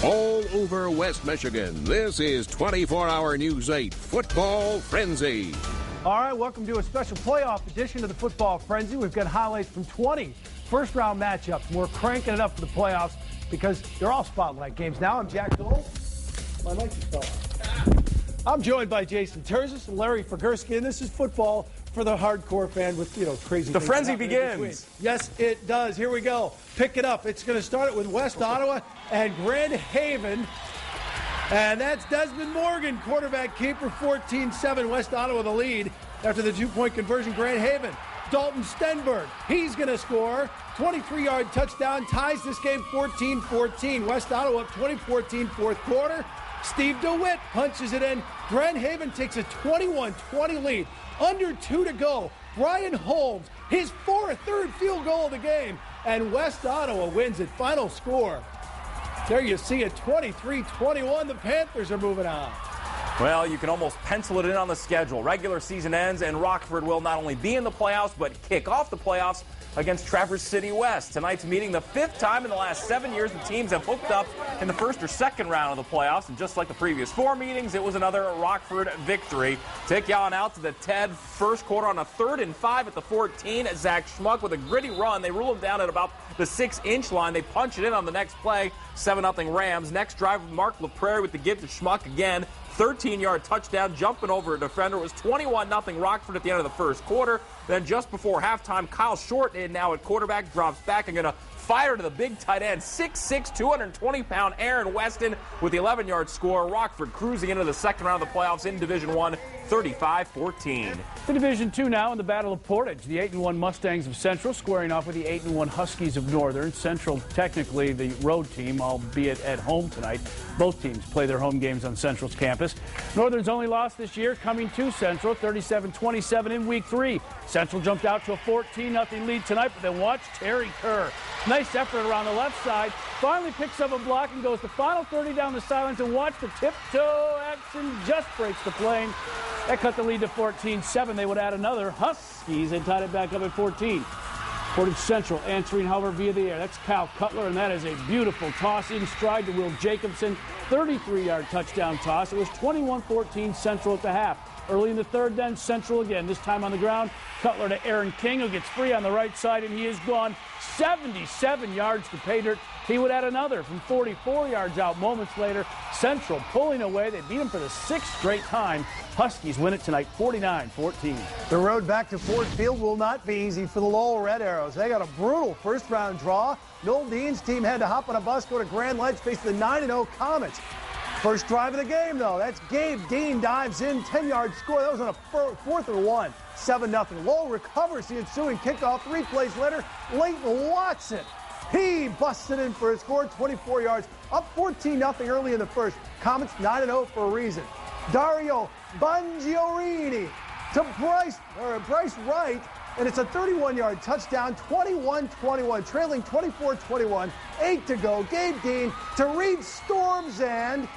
All over West Michigan, this is 24-hour News 8 Football Frenzy. All right, welcome to a special playoff edition of the Football Frenzy. We've got highlights from 20 first-round matchups. We're cranking it up for the playoffs because they're all spotlight games. Now I'm Jack Doles. My mic just fell off. I'm joined by Jason Terzis and Larry Figurski, and this is football for the hardcore fan with, crazy The things frenzy happening begins. Yes, it does. Here we go. Pick it up. It's going to start it with West Ottawa and Grand Haven. And that's Desmond Morgan, quarterback keeper, 14-7. West Ottawa the lead after the two-point conversion. Grand Haven, Dalton Stenberg, he's going to score. 23-yard touchdown, ties this game 14-14. West Ottawa up 20-14 fourth quarter. Steve DeWitt punches it in. Grand Haven takes a 21-20 lead. Under 2 to go. Brian Holmes, his third field goal of the game. And West Ottawa wins it. Final score. There you see it, 23-21. The Panthers are moving on. Well, you can almost pencil it in on the schedule. Regular season ends, and Rockford will not only be in the playoffs, but kick off the playoffs against Traverse City West. Tonight's meeting the 5th time in the last 7 years the teams have hooked up in the first or second round of the playoffs. And just like the previous 4 meetings, it was another Rockford victory. Take you on out to the Ted first quarter on a 3rd and 5 at the 14. Zach Schmuck with a gritty run. They rule him down at about the 6-inch line. They punch it in on the next play. 7-0 Rams. Next drive with Mark LaPrairie with the give to Schmuck again. 13-yard touchdown, jumping over a defender. It was 21-0 Rockford at the end of the first quarter. Then just before halftime, Kyle Short in now at quarterback, drops back and going to fire to the big tight end, 6'6", 220-pound Aaron Weston with the 11-yard score. Rockford cruising into the second round of the playoffs in Division I, 35-14. To Division II now in the Battle of Portage. The 8-1 Mustangs of Central squaring off with the 8-1 Huskies of Northern. Central technically the road team, albeit at home tonight. Both teams play their home games on Central's campus. Northern's only loss this year coming to Central, 37-27 in Week 3. Central jumped out to a 14-0 lead tonight, but then watch Terry Kerr. Nice effort around the left side. Finally picks up a block and goes the final 30 down the sidelines, and watch the tiptoe action just breaks the plane. That cut the lead to 14-7. They would add another. Huskies and tied it back up at 14. Portage Central answering, however, via the air. That's Cal Cutler, and that is a beautiful toss in stride to Will Jacobson. 33-yard touchdown toss. It was 21-14 Central at the half. Early in the third, then Central again, this time on the ground. Cutler to Aaron King, who gets free on the right side, and he is gone 77 yards to pay dirt. He would add another from 44 yards out moments later. Central pulling away. They beat him for the 6th straight time. Huskies win it tonight, 49-14. The road back to Ford Field will not be easy for the Lowell Red Arrows. They got a brutal first-round draw. Noel Dean's team had to hop on a bus, go to Grand Ledge, face the 9-0 Comets. First drive of the game, though. That's Gabe Dean dives in, 10-yard score. That was on a 4th and 1, 7-0. Lowell recovers the ensuing kickoff. 3 plays later, Leighton Watson. He busted in for a score, 24 yards, up 14-0 early in the first. Comets 9-0 for a reason. Dario Bangiorini to Bryce Wright, and it's a 31-yard touchdown, 21-21, trailing 24-21, 8 to go. Gabe Dean to Reed Storms, and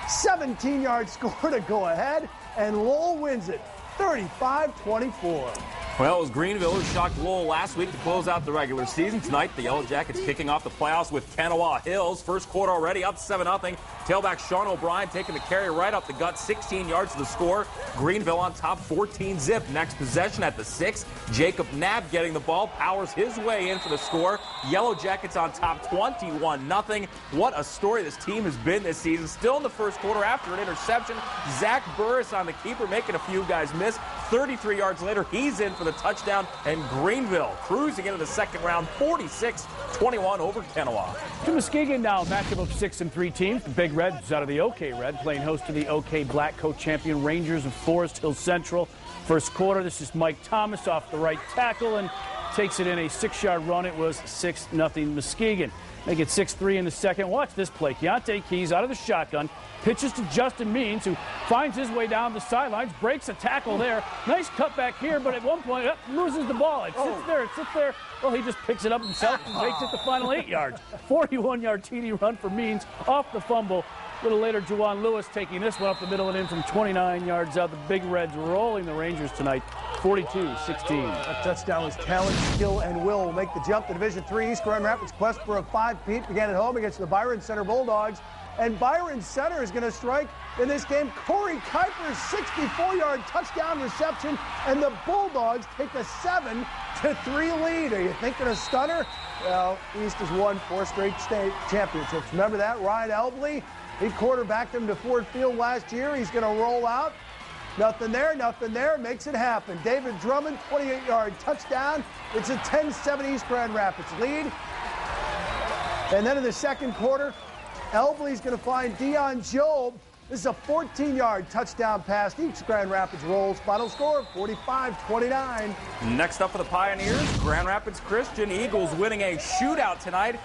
17-yard score to go ahead, and Lowell wins it, 35-24. Well, it was Greenville who shocked Lowell last week to close out the regular season. Tonight, the Yellow Jackets kicking off the playoffs with Kanawha Hills. First quarter already up 7-0. Tailback Sean O'Brien taking the carry right up the gut, 16 yards to the score. Greenville on top, 14-zip. Next possession at the 6. Jacob Knapp getting the ball, powers his way in for the score. Yellow Jackets on top, 21-0. What a story this team has been this season. Still in the first quarter after an interception. Zach Burris on the keeper, making a few guys miss. 33 yards later, he's in for the touchdown, and Greenville cruising into the second round, 46-21 over Kanawha. To Muskegon now, matchup of 6 and 3 teams. The Big Reds out of the OK Red playing host to the OK Black co-champion Rangers of Forest Hill Central. First quarter, this is Mike Thomas off the right tackle and takes it in a 6-yard run. It was 6-0 Muskegon. Make it 6-3 in the second. Watch this play. Keontae Keys out of the shotgun. Pitches to Justin Means, who finds his way down the sidelines, breaks a tackle there. Nice cutback here, but at one point, loses the ball. It sits there. Well, he just picks it up himself and takes it the final 8 yards. 41-yard TD run for Means off the fumble. A little later, Juwan Lewis taking this one up the middle and in from 29 yards out. The Big Reds rolling the Rangers tonight, 42-16. That touchdown was talent, skill, and will make the jump to Division III. East Grand Rapids' quest for a 5-peat began at home against the Byron Center Bulldogs. And Byron Center is going to strike in this game. Corey Kuiper's 64-yard touchdown reception, and the Bulldogs take a 7-3 lead. Are you thinking a stunner? Well, East has won 4 straight state championships. Remember that? Ryan Elbley, he quarterbacked them to Ford Field last year. He's going to roll out. Nothing there, makes it happen. David Drummond, 28-yard touchdown. It's a 10-7 East Grand Rapids lead. And then in the second quarter, Elbley's going to find Dion Job. This is a 14-yard touchdown pass. East Grand Rapids rolls. Final score, 45-29. Next up for the Pioneers, Grand Rapids Christian Eagles winning a shootout tonight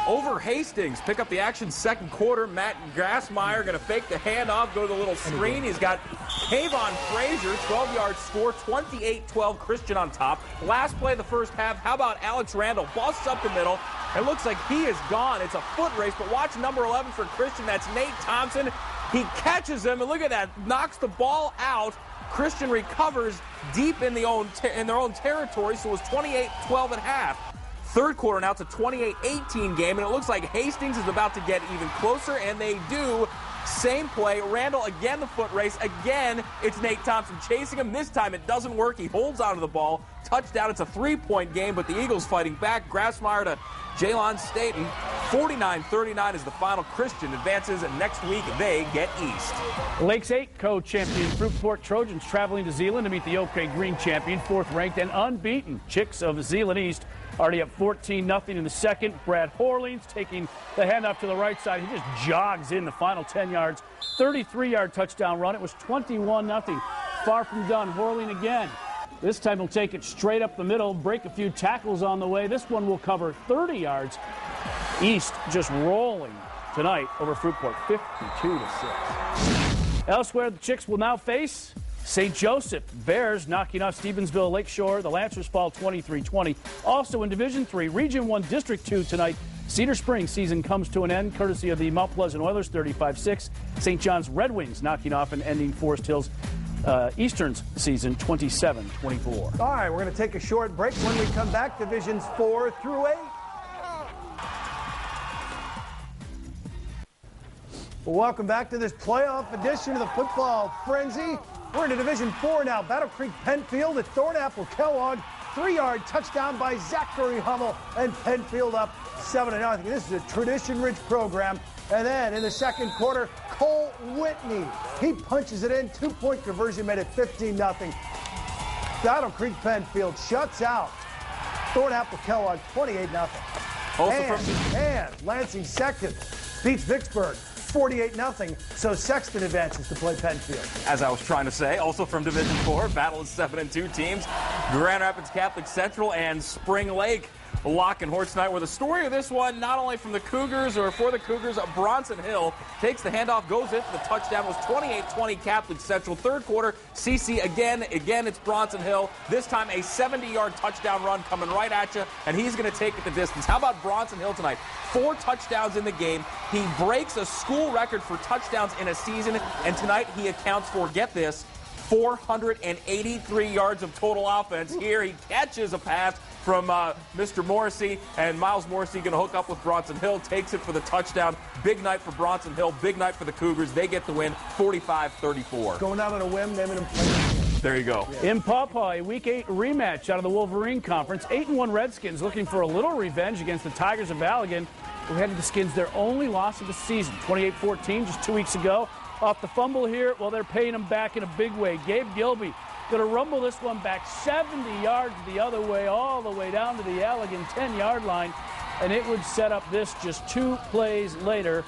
over Hastings. Pick up the action second quarter. Matt Grassmeyer going to fake the handoff, go to the little screen. He's got Kayvon Frazier, 12-yard score, 28-12 Christian on top. Last play of the first half, how about Alex Randall? Busts up the middle. It looks like he is gone. It's a foot race, but watch number 11 for Christian. That's Nate Thompson. He catches him, and look at that, knocks the ball out. Christian recovers deep in their own territory, so it was 28-12 at half. Third quarter, now it's a 28-18 game, and it looks like Hastings is about to get even closer, and they do. Same play, Randall again the foot race, again it's Nate Thompson chasing him. This time it doesn't work, he holds onto the ball. Touchdown, it's a 3-point game, but the Eagles fighting back. Grassmeyer to Jalon Staten. 49-39 is the final. Christian advances, and next week they get East. Lakes 8 co-champion Fruitport Trojans traveling to Zeeland to meet the OK Green champion, 4th ranked and unbeaten Chicks of Zeeland East. Already up 14-0 in the second. Brad Horlings taking the handoff to the right side. He just jogs in the final 10 yards. 33-yard touchdown run. It was 21-0. Far from done. Horling again. This time he'll take it straight up the middle, break a few tackles on the way. This one will cover 30 yards. East just rolling tonight over Fruitport, 52-6. Elsewhere, the Chicks will now face St. Joseph. Bears knocking off Stevensville Lakeshore. The Lancers fall 23-20. Also in Division III, Region 1, District 2 tonight. Cedar Springs season comes to an end courtesy of the Mount Pleasant Oilers, 35-6. St. John's Red Wings knocking off and ending Forest Hills Eastern's season, 27-24. All right, we're going to take a short break. When we come back, Divisions 4 through 8. Well, welcome back to this playoff edition of the Football Frenzy. We're into Division 4 now. Battle Creek Penfield at Thornapple Kellogg. 3-yard touchdown by Zachary Hummel, and Penfield up 7-0. This is a tradition-rich program. And then in the second quarter, Cole Whitney. He punches it in. 2-point conversion made it 15-0. Battle Creek Penfield shuts out Thornapple Kellogg 28-0. And Lansing second beats Vicksburg 48-0. So Sexton advances to play Penfield. As I was trying to say, also from Division 4, battle of 7-2 teams. Grand Rapids Catholic Central and Spring Lake lock and horse tonight, where the story of this one, not only from the Cougars or for the Cougars, Bronson Hill takes the handoff, goes in for the touchdown. It was 28-20 Catholic Central. Third quarter, CC again, it's Bronson Hill. This time a 70-yard touchdown run coming right at you, and he's going to take it the distance. How about Bronson Hill tonight? 4 touchdowns in the game. He breaks a school record for touchdowns in a season, and tonight he accounts for, get this, 483 yards of total offense. Here he catches a pass from Mr. Morrissey, and Miles Morrissey going to hook up with Bronson Hill, takes it for the touchdown. Big night for Bronson Hill, big night for the Cougars. They get the win, 45-34. Going out on a whim, naming him player. There you go. In Pawpaw, a Week 8 rematch out of the Wolverine Conference. 8-1 Redskins looking for a little revenge against the Tigers of Allegan, who handed the Skins their only loss of the season, 28-14, just 2 weeks ago. Off the fumble here, well, they're paying him back in a big way. Gabe Gilby going to rumble this one back 70 yards the other way, all the way down to the Allegan 10-yard line, and it would set up this just 2 plays later.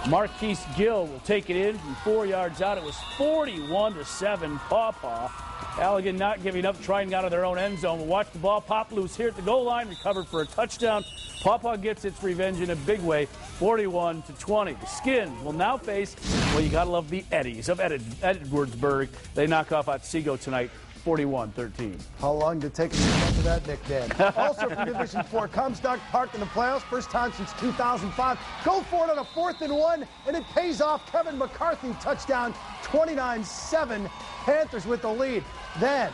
Marquise Gill will take it in from 4 yards out. It was 41-7 Pawpaw. Allegan not giving up, trying out of their own end zone. We'll watch the ball pop loose here at the goal line, recovered for a touchdown. Pawpaw gets its revenge in a big way, 41-20. The Skins will now face, well, you got to love the Eddies of Edwardsburg. They knock off Otsego tonight, 41-13. How long did it take to get up to that nickname? Also from Division 4, Comstock Park in the playoffs, first time since 2005. Go for it on a 4th and 1, and it pays off. Kevin McCarthy touchdown, 29-7. Panthers with the lead. Then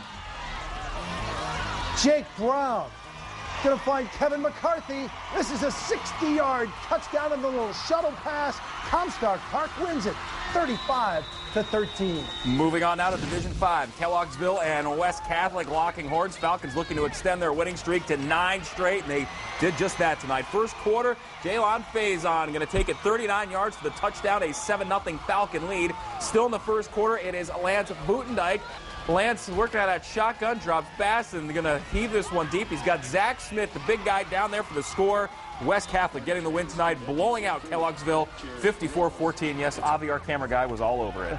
Jake Brown going to find Kevin McCarthy. This is a 60-yard touchdown on the little shuttle pass. Comstock Park wins it 35-13. Moving on now to Division 5. Kellogg'sville and West Catholic locking horns. Falcons looking to extend their winning streak to 9 straight, and they did just that tonight. First quarter, Jalon Faison going to take it 39 yards for the touchdown, a 7-0 Falcon lead. Still in the first quarter, it is Lance Buitendijk. Lance working out that shotgun, drops fast, and they're going to heave this one deep. He's got Zach Smith, the big guy, down there for the score. West Catholic getting the win tonight, blowing out Kellogg'sville 54-14. Yes, Avi, our camera guy, was all over it.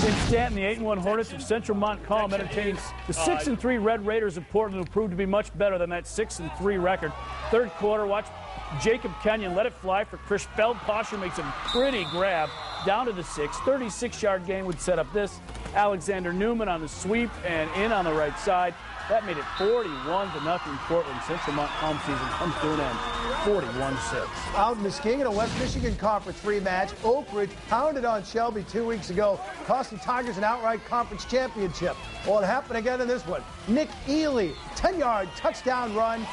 In Stanton, the 8-1 Hornets of Central Montcalm entertains the 6-3 Red Raiders of Portland, who proved to be much better than that 6-3 record. Third quarter, watch Jacob Kenyon let it fly for Chris Feldpasher, makes a pretty grab down to the 6. 36-yard gain would set up this. Alexander Newman on the sweep and in on the right side. That made it 41-0 Portland. Central Montcalm season comes to an end, 41-6. Out in Muskegon, a West Michigan Conference rematch. Oak Ridge pounded on Shelby 2 weeks ago, cost the Tigers an outright conference championship. Well, it happened again in this one. Nick Ely, 10-yard touchdown run.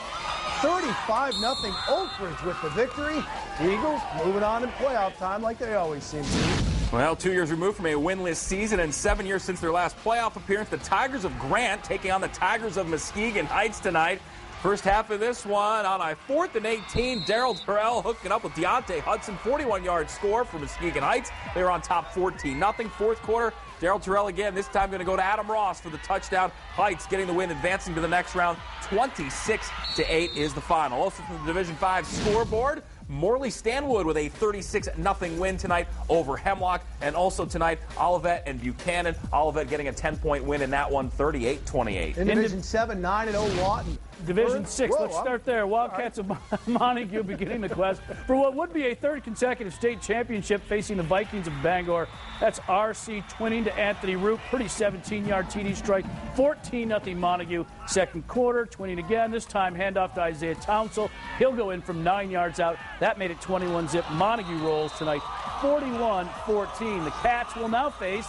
35-0 Oak Ridge with the victory. Eagles moving on in playoff time like they always seem to. Well, 2 years removed from a winless season and 7 years since their last playoff appearance, the Tigers of Grant taking on the Tigers of Muskegon Heights tonight. First half of this one on a 4th and 18. Daryl Terrell hooking up with Deontay Hudson. 41-yard score for Muskegon Heights. They were on top 14-0. Fourth quarter, Daryl Terrell again, this time going to go to Adam Ross for the touchdown. Heights getting the win, advancing to the next round. 26-8 is the final. Also from the Division 5 scoreboard, Morley Stanwood with a 36-0 win tonight over Hemlock. And also tonight, Olivet and Buchanan. Olivet getting a 10-point win in that one, 38-28. In Division 7, 9-0 Lawton. Division 6, let's start there. Wildcats of Montague beginning the quest for what would be a third consecutive state championship, facing the Vikings of Bangor. That's RC twinning to Anthony Root. Pretty 17-yard TD strike. 14-0 Montague. Second quarter, twinning again. This time handoff to Isaiah Townsell. He'll go in from 9 yards out. That made it 21-zip. Montague rolls tonight, 41-14. The Cats will now face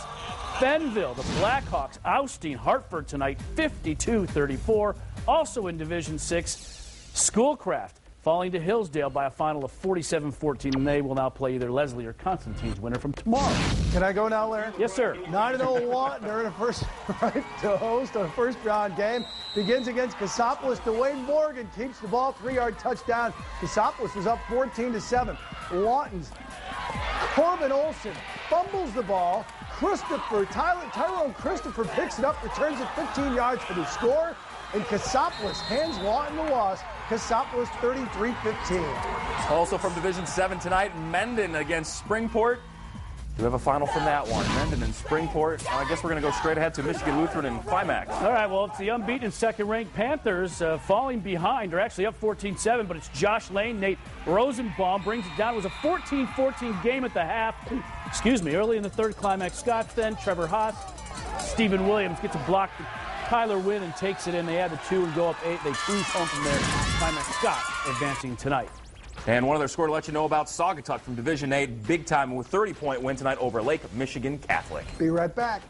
Benville. The Blackhawks ousting Hartford tonight, 52-34. Also in Division 6, Schoolcraft falling to Hillsdale by a final of 47-14, and they will now play either Leslie or Constantine's winner from tomorrow. Can I go now, Larry? Yes, sir. 9-0 Lawton. They're in a first right to host a first-round game. Begins against Cassopolis. Dwayne Morgan keeps the ball, 3-yard touchdown. Cassopolis was up 14-7. Lawton's Corbin Olson fumbles the ball. Tyrone Christopher picks it up, returns it 15 yards for the score. And Cassopolis hands Lawton the loss. Cassopolis 33-15. Also from Division 7 tonight, Mendon against Springport. Do we have a final from that one? Mendon and Springport. I guess we're going to go straight ahead to Michigan Lutheran and Climax. All right, well, it's the unbeaten second-ranked Panthers falling behind. They're actually up 14-7, but it's Josh Lane. Nate Rosenbaum brings it down. It was a 14-14 game at the half. Early in the third, Climax Scott then. Trevor Haas. Stephen Williams gets a block. Tyler Wynn and takes it in. They add the 2 and go up 8. They cruise home from there. Climax Scott advancing tonight. And one other score to let you know about, Saugatuck from Division 8. Big time with 30-point win tonight over Lake Michigan Catholic. Be right back.